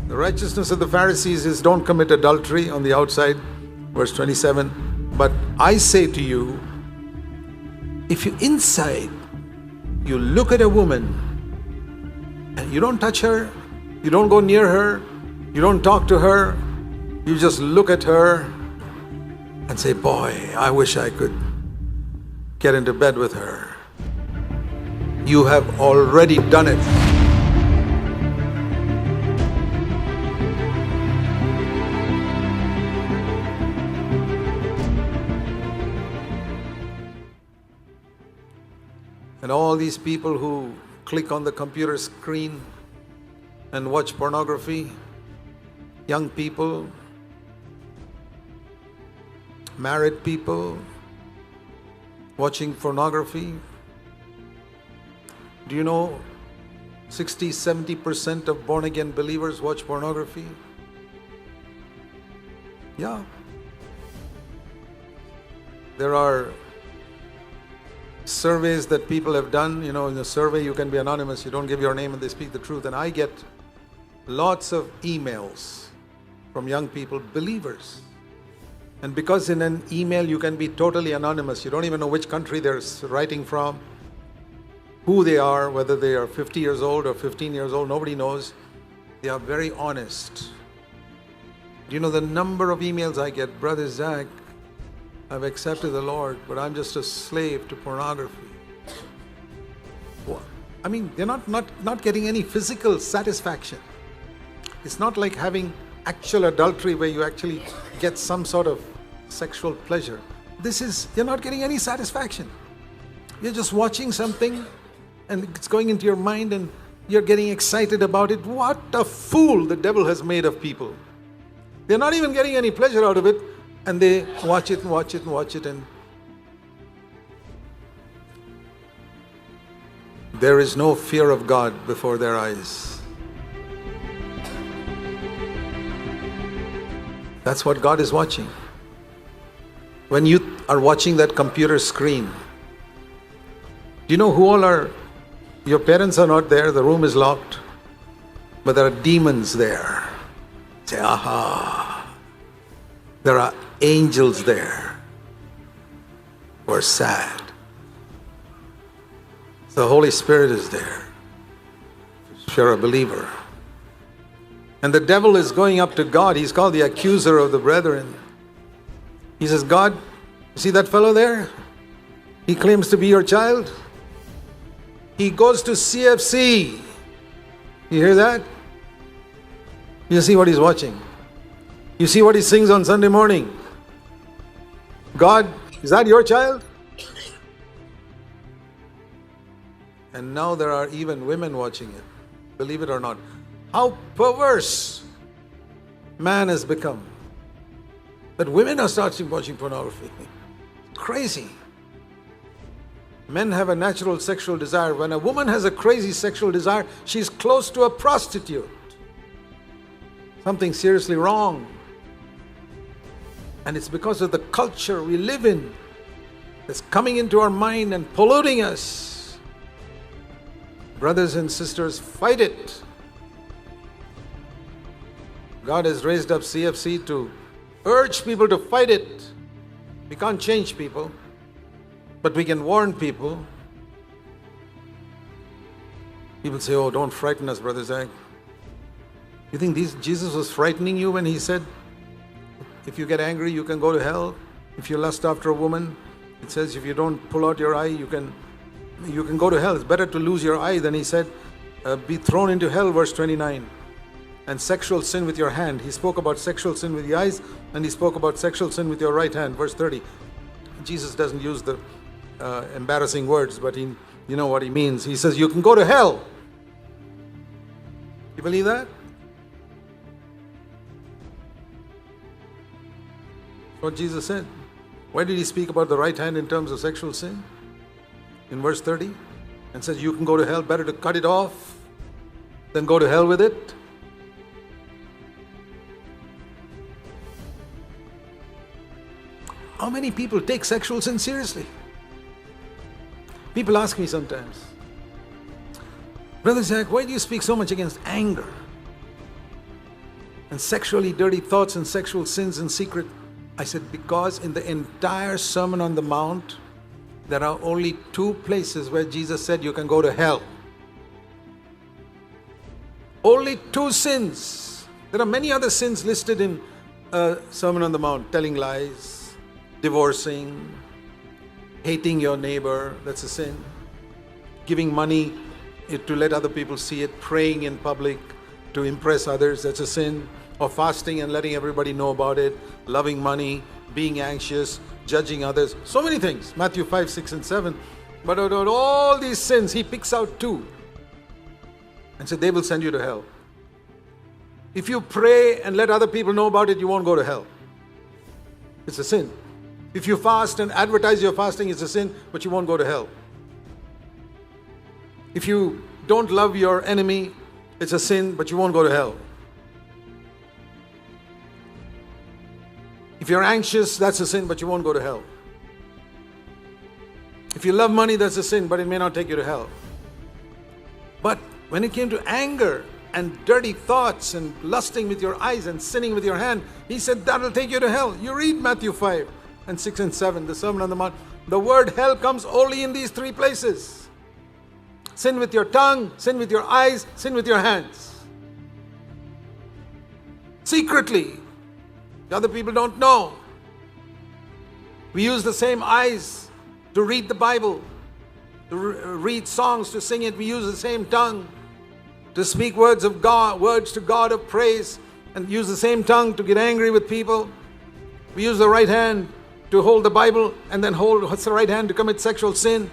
The righteousness of the Pharisees is don't commit adultery on the outside, verse 27. But I say to you, if you inside, you look at a woman and you don't touch her, you don't go near her, you don't talk to her, you just look at her and say, boy, I wish I could get into bed with her. You have already done it. And all these people who click on the computer screen and watch pornography, young people, married people, watching pornography. Do you know 60-70% of born-again believers watch pornography? Yeah. There are surveys that people have done. In the survey you can be anonymous, you don't give your name and they speak the truth. And I get lots of emails from young people, believers. And because in an email you can be totally anonymous, you don't even know which country they're writing from, who they are, whether they are 50 years old or 15 years old, nobody knows. They are very honest. Do you know the number of emails I get? Brother Zac, I've accepted the Lord, but I'm just a slave to pornography. I mean, they're not getting any physical satisfaction. It's not like having actual adultery where you actually get some sort of sexual pleasure. You're not getting any satisfaction. You're just watching something and it's going into your mind and you're getting excited about it. What a fool the devil has made of people. They're not even getting any pleasure out of it, and they watch it and watch it and watch it, and there is no fear of God before their eyes. That's what God is watching. When you are watching that computer screen, do you know who all are? Your parents are not there, the room is locked, but there are demons there. Say, aha. There are angels there who are sad. The Holy Spirit is there, if you're a believer. And the devil is going up to God. He's called the accuser of the brethren. He says, God, you see that fellow there? He claims to be your child. He goes to CFC. You hear that? You see what he's watching. You see what he sings on Sunday morning. God, is that your child? And now there are even women watching it. Believe it or not. How perverse man has become. That women are starting watching pornography. Crazy. Men have a natural sexual desire. When a woman has a crazy sexual desire, she's close to a prostitute. Something seriously wrong. And it's because of the culture we live in that's coming into our mind and polluting us. Brothers and sisters, fight it. God has raised up CFC to urge people to fight it. We can't change people, but we can warn people. People say, oh, don't frighten us, Brother Zac. You think Jesus was frightening you when he said, if you get angry, you can go to hell? If you lust after a woman, it says if you don't pull out your eye, you can go to hell. It's better to lose your eye than, he said, be thrown into hell, verse 29. And sexual sin with your hand. He spoke about sexual sin with the eyes, and he spoke about sexual sin with your right hand, verse 30. Jesus doesn't use the embarrassing words, but you know what he means. He says you can go to hell. You believe that? What Jesus said. Why did he speak about the right hand in terms of sexual sin? In verse 30, and says you can go to hell, better to cut it off than go to hell with it. How many people take sexual sin seriously? People ask me sometimes, Brother Zac, why do you speak so much against anger and sexually dirty thoughts and sexual sins in secret? I said, because in the entire Sermon on the Mount, there are only 2 places where Jesus said you can go to hell. Only 2 sins. There are many other sins listed in Sermon on the Mount. Telling lies, divorcing, hating your neighbor, that's a sin. Giving money to let other people see it, praying in public to impress others, that's a sin. Or fasting and letting everybody know about it, loving money, being anxious, judging others, so many things. Matthew 5, 6 and 7. But out of all these sins, he picks out 2 and said they will send you to hell. If you pray and let other people know about it, you won't go to hell. It's a sin. If you fast and advertise your fasting, it's a sin, but you won't go to hell. If you don't love your enemy, it's a sin, but you won't go to hell. If you're anxious, that's a sin, but you won't go to hell. If you love money, that's a sin, but it may not take you to hell. But when it came to anger and dirty thoughts and lusting with your eyes and sinning with your hand, he said that'll take you to hell. You read Matthew 5 and 6 and 7, the Sermon on the Mount. The word hell comes only in these 3 places. Sin with your tongue, sin with your eyes, sin with your hands. Secretly. The other people don't know. We use the same eyes to read the Bible, to read songs, to sing it. We use the same tongue to speak words of God, words to God of praise, and use the same tongue to get angry with people. We use the right hand to hold the Bible and then hold the right hand to commit sexual sin.